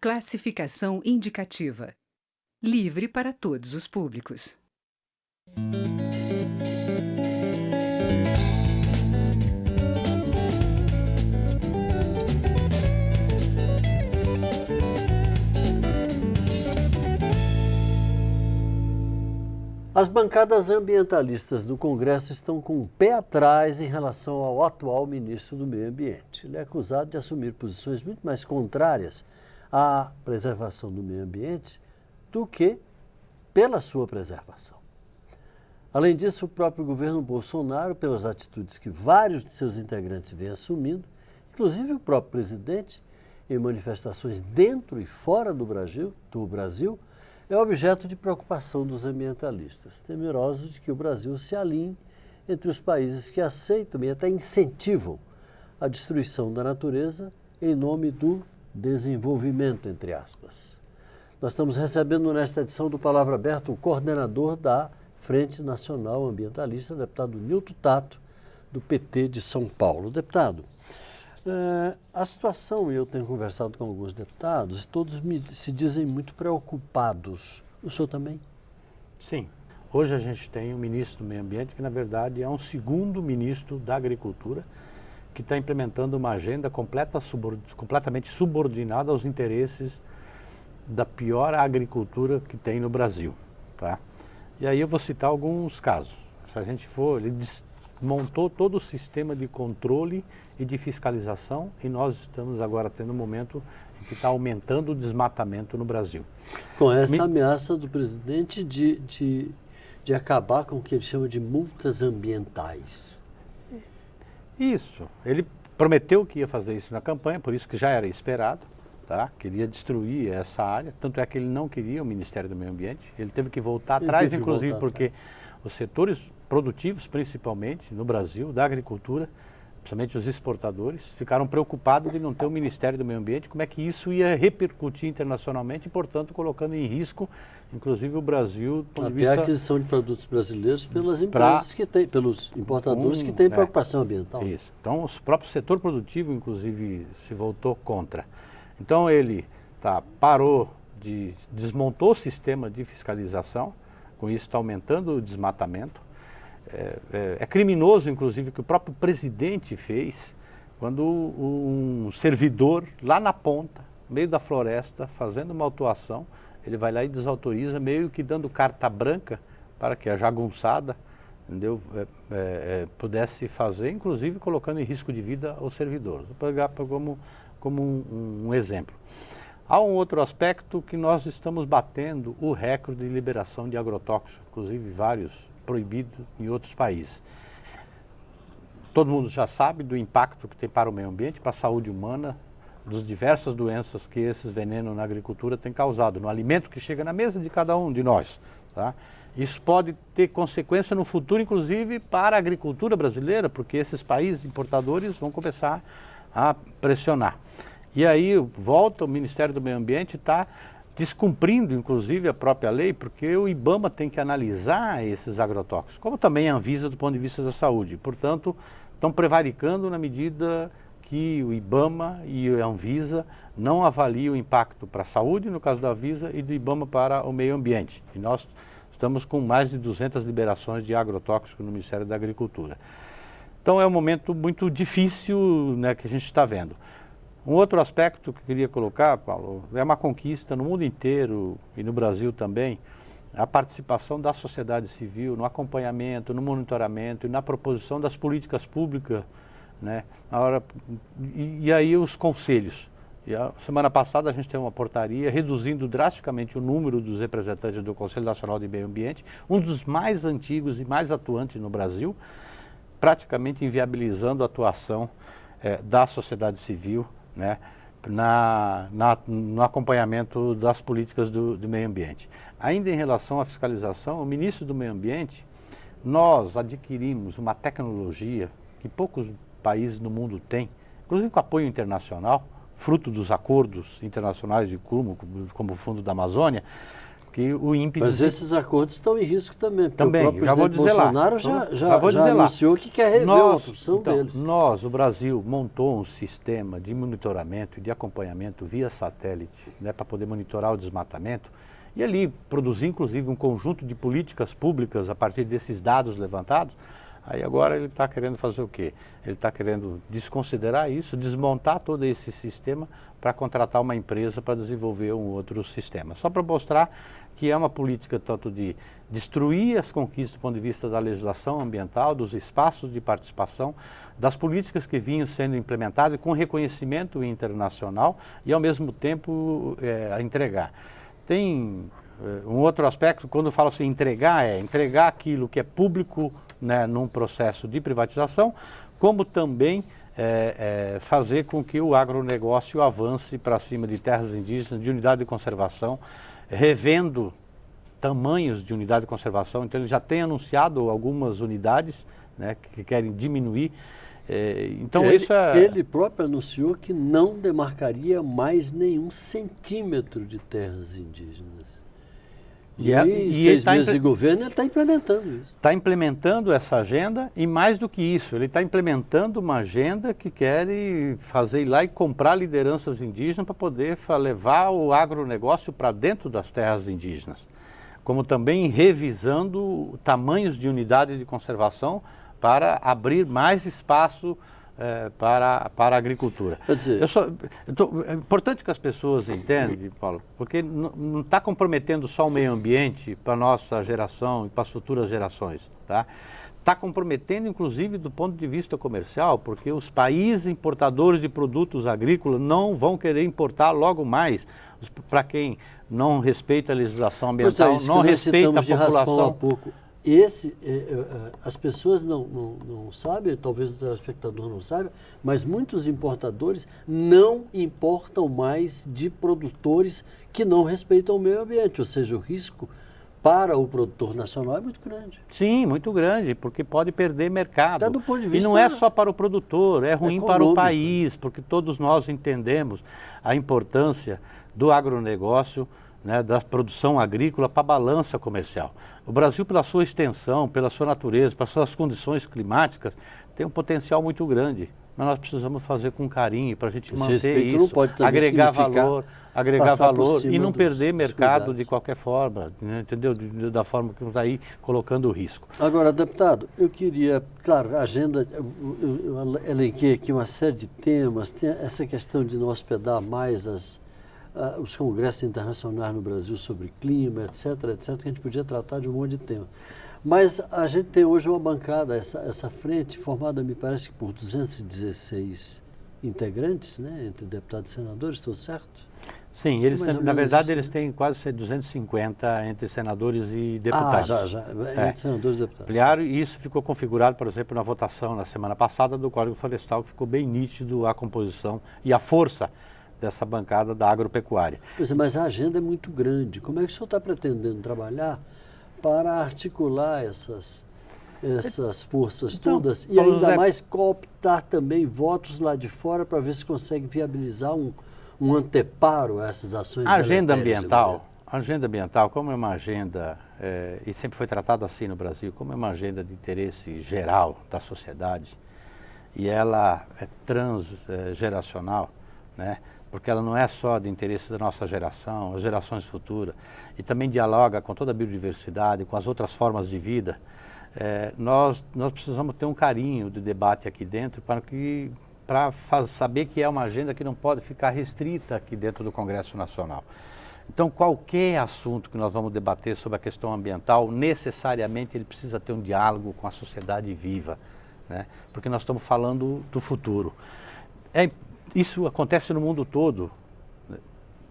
Classificação indicativa. Livre para todos os públicos. As bancadas ambientalistas do Congresso estão com o pé atrás em relação ao atual ministro do Meio Ambiente. Ele é acusado de assumir posições muito mais contrárias à preservação do meio ambiente do que pela sua preservação. Além disso, o próprio governo Bolsonaro, pelas atitudes que vários de seus integrantes vêm assumindo, inclusive o próprio presidente, em manifestações dentro e fora do Brasil, é objeto de preocupação dos ambientalistas, temerosos de que o Brasil se alinhe entre os países que aceitam e até incentivam a destruição da natureza em nome do desenvolvimento, entre aspas. Nós estamos recebendo nesta edição do Palavra Aberta o coordenador da Frente Nacional Ambientalista, deputado Nilton Tato, do PT de São Paulo. Deputado, a situação, eu tenho conversado com alguns deputados, todos se dizem muito preocupados. O senhor também? Sim. Hoje a gente tem um ministro do Meio Ambiente que, na verdade, é um segundo ministro da Agricultura que está implementando uma agenda completamente subordinada aos interesses da pior agricultura que tem no Brasil. Tá? E aí eu vou citar alguns casos. Se a gente for, ele montou todo o sistema de controle e de fiscalização e nós estamos agora tendo um momento em que está aumentando o desmatamento no Brasil. Com essa ameaça do presidente de acabar com o que ele chama de multas ambientais. Isso. Ele prometeu que ia fazer isso na campanha, por isso que já era esperado, tá? Queria destruir essa área, tanto é que ele não queria o Ministério do Meio Ambiente, ele teve que voltar atrás, inclusive porque os setores produtivos, principalmente no Brasil, da agricultura, principalmente os exportadores, ficaram preocupados de não ter o Ministério do Meio Ambiente, como é que isso ia repercutir internacionalmente e, portanto, colocando em risco, inclusive, o Brasil... Até a aquisição de produtos brasileiros pelas empresas que têm, pelos importadores que têm preocupação ambiental. Isso. Então, o próprio setor produtivo, inclusive, se voltou contra. Então, ele desmontou o sistema de fiscalização, com isso está aumentando o desmatamento. É criminoso, inclusive, que o próprio presidente fez quando um servidor lá na ponta, no meio da floresta, fazendo uma autuação, ele vai lá e desautoriza, meio que dando carta branca para que a jagunçada, entendeu, pudesse fazer, inclusive colocando em risco de vida o servidor. Vou pegar como um exemplo. Há um outro aspecto que nós estamos batendo o recorde de liberação de agrotóxicos, inclusive vários proibidos em outros países. Todo mundo já sabe do impacto que tem para o meio ambiente, para a saúde humana, das diversas doenças que esses venenos na agricultura têm causado, no alimento que chega na mesa de cada um de nós. Tá? Isso pode ter consequência no futuro, inclusive, para a agricultura brasileira, porque esses países importadores vão começar a pressionar. E aí volta o Ministério do Meio Ambiente está descumprindo, inclusive, a própria lei, porque o IBAMA tem que analisar esses agrotóxicos, como também a Anvisa do ponto de vista da saúde. Portanto, estão prevaricando na medida que o IBAMA e a Anvisa não avaliam o impacto para a saúde, no caso da Anvisa, e do IBAMA para o meio ambiente. E nós estamos com mais de 200 liberações de agrotóxicos no Ministério da Agricultura. Então é um momento muito difícil, né, que a gente está vendo. Um outro aspecto que eu queria colocar, Paulo, é uma conquista no mundo inteiro e no Brasil também, a participação da sociedade civil no acompanhamento, no monitoramento e na proposição das políticas públicas, né? E aí os conselhos. E a semana passada a gente teve uma portaria reduzindo drasticamente o número dos representantes do Conselho Nacional de Meio Ambiente, um dos mais antigos e mais atuantes no Brasil, praticamente inviabilizando a atuação da sociedade civil, né, no acompanhamento das políticas do meio ambiente. Ainda em relação à fiscalização, o ministro do Meio Ambiente, nós adquirimos uma tecnologia que poucos países no mundo têm, inclusive com apoio internacional, fruto dos acordos internacionais de como o Fundo da Amazônia, que o INPE... Mas esses acordos estão em risco também, porque também, o próprio já vou presidente dizer Bolsonaro já anunciou que quer rever a função deles. Nós, o Brasil, montou um sistema de monitoramento e de acompanhamento via satélite, né, para poder monitorar o desmatamento e ali produzir, inclusive, um conjunto de políticas públicas a partir desses dados levantados. Aí agora ele está querendo fazer o quê? Ele está querendo desconsiderar isso, desmontar todo esse sistema para contratar uma empresa para desenvolver um outro sistema. Só para mostrar que é uma política tanto de destruir as conquistas do ponto de vista da legislação ambiental, dos espaços de participação, das políticas que vinham sendo implementadas com reconhecimento internacional e ao mesmo tempo entregar. Tem um outro aspecto, quando eu falo assim, entregar aquilo que é público, né, num processo de privatização, como também fazer com que o agronegócio avance para cima de terras indígenas, de unidade de conservação, revendo tamanhos de unidade de conservação. Então ele já tem anunciado algumas unidades, né, que querem diminuir. Então ele próprio anunciou que não demarcaria mais nenhum centímetro de terras indígenas. E 6 meses de governo, ele está implementando isso. Está implementando essa agenda e mais do que isso, ele está implementando uma agenda que quer fazer ir lá e comprar lideranças indígenas para poder levar o agronegócio para dentro das terras indígenas. Como também revisando tamanhos de unidade de conservação para abrir mais espaço para a agricultura. Quer dizer, é importante que as pessoas entendam, Paulo, porque não está comprometendo só o meio ambiente para a nossa geração e para as futuras gerações, tá? Está comprometendo, inclusive, do ponto de vista comercial, porque os países importadores de produtos agrícolas não vão querer importar logo mais. Para quem não respeita a legislação ambiental, não respeita a população. Há pouco. As pessoas não sabem, talvez o telespectador não saiba, mas muitos importadores não importam mais de produtores que não respeitam o meio ambiente, ou seja, o risco para o produtor nacional é muito grande. Sim, muito grande, porque pode perder mercado. Até do ponto de vista, e não é só para o produtor, é ruim para o país, porque todos nós entendemos a importância do agronegócio, né, da produção agrícola para a balança comercial. O Brasil, pela sua extensão, pela sua natureza, pelas suas condições climáticas, tem um potencial muito grande. Mas nós precisamos fazer com carinho para a gente manter isso, não pode agregar valor e não perder mercado cuidados de qualquer forma, né, entendeu? Da forma que não está aí colocando o risco. Agora, deputado, eu queria, claro, a agenda, eu elenquei aqui uma série de temas, tem essa questão de não hospedar mais os congressos internacionais no Brasil sobre clima, etc., que a gente podia tratar de um monte de temas. Mas a gente tem hoje uma bancada, essa frente, formada, me parece que por 216 integrantes, né, entre deputados e senadores, estou certo? Sim, na verdade eles têm quase 250 entre senadores e deputados. Entre senadores e deputados. E isso ficou configurado, por exemplo, na votação na semana passada do Código Florestal, que ficou bem nítido a composição e a força dessa bancada da agropecuária. Pois é, mas a agenda é muito grande. Como é que o senhor está pretendendo trabalhar para articular essas forças todas e ainda mais cooptar também votos lá de fora para ver se consegue viabilizar um anteparo a essas ações? A agenda ambiental, como é uma agenda, e sempre foi tratada assim no Brasil, como é uma agenda de interesse geral da sociedade, e ela é transgeracional, né? Porque ela não é só de interesse da nossa geração, as gerações futuras, e também dialoga com toda a biodiversidade, com as outras formas de vida. Nós precisamos ter um carinho de debate aqui dentro para saber que é uma agenda que não pode ficar restrita aqui dentro do Congresso Nacional. Então, qualquer assunto que nós vamos debater sobre a questão ambiental, necessariamente ele precisa ter um diálogo com a sociedade viva, né? Porque nós estamos falando do futuro. Isso acontece no mundo todo, né?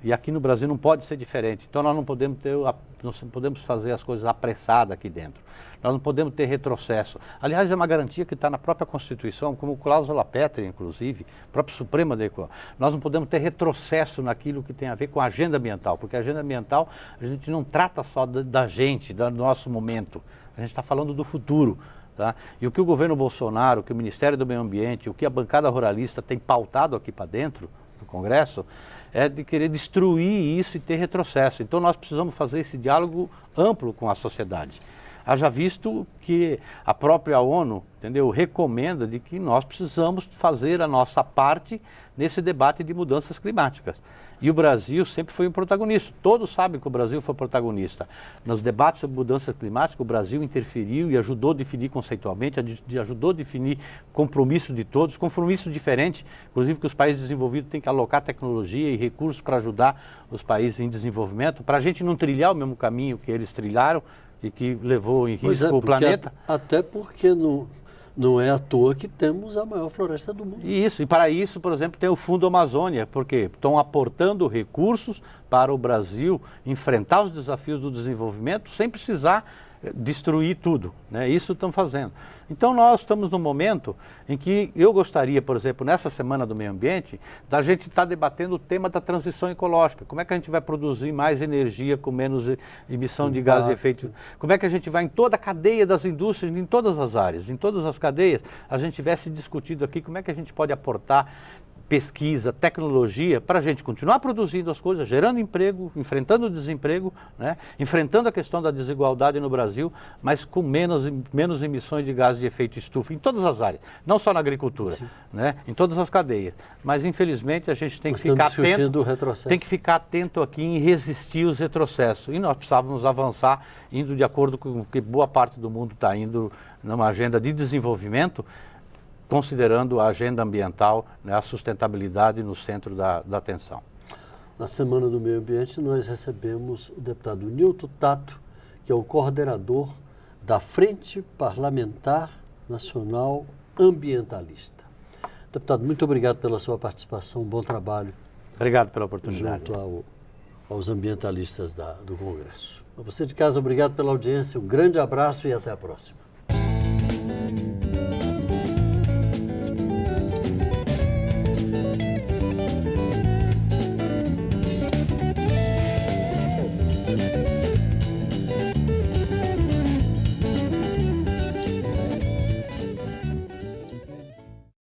E aqui no Brasil não pode ser diferente. Então nós não podemos fazer as coisas apressadas aqui dentro. Nós não podemos ter retrocesso. Aliás, é uma garantia que está na própria Constituição, como cláusula pétrea, inclusive, o próprio Supremo adequou. Nós não podemos ter retrocesso naquilo que tem a ver com a agenda ambiental, porque a agenda ambiental a gente não trata só da gente, do nosso momento. A gente está falando do futuro. Tá? E o que o governo Bolsonaro, o que o Ministério do Meio Ambiente, o que a bancada ruralista tem pautado aqui para dentro, do Congresso, é de querer destruir isso e ter retrocesso. Então nós precisamos fazer esse diálogo amplo com a sociedade. Haja visto que a própria ONU, entendeu, recomenda de que nós precisamos fazer a nossa parte nesse debate de mudanças climáticas. E o Brasil sempre foi um protagonista. Todos sabem que o Brasil foi protagonista. Nos debates sobre mudança climática, o Brasil interferiu e ajudou a definir conceitualmente, ajudou a definir compromisso de todos, compromisso diferente, inclusive que os países desenvolvidos têm que alocar tecnologia e recursos para ajudar os países em desenvolvimento, para a gente não trilhar o mesmo caminho que eles trilharam e que levou em risco o planeta. Até porque não é à toa que temos a maior floresta do mundo. E para isso, por exemplo, tem o Fundo Amazônia, porque estão aportando recursos para o Brasil enfrentar os desafios do desenvolvimento sem precisar destruir tudo, né? Isso estão fazendo. Então nós estamos num momento em que eu gostaria, por exemplo, nessa Semana do Meio Ambiente, da gente estar debatendo o tema da transição ecológica. Como é que a gente vai produzir mais energia com menos emissão de gases de efeito? Como é que a gente vai em toda a cadeia das indústrias, em todas as áreas, em todas as cadeias, a gente tivesse discutido aqui como é que a gente pode aportar pesquisa, tecnologia, para a gente continuar produzindo as coisas, gerando emprego, enfrentando o desemprego, né? Enfrentando a questão da desigualdade no Brasil, mas com menos emissões de gases de efeito estufa, em todas as áreas, não só na agricultura, né? Em todas as cadeias. Mas, infelizmente, a gente tem que ficar atento aqui em resistir os retrocessos. E nós precisávamos avançar, indo de acordo com o que boa parte do mundo está indo numa agenda de desenvolvimento, considerando a agenda ambiental, né, a sustentabilidade no centro da atenção. Na Semana do Meio Ambiente, nós recebemos o deputado Nilton Tato, que é o coordenador da Frente Parlamentar Nacional Ambientalista. Deputado, muito obrigado pela sua participação, bom trabalho. Obrigado pela oportunidade. Junto aos ambientalistas do Congresso. A você de casa, obrigado pela audiência, um grande abraço e até a próxima.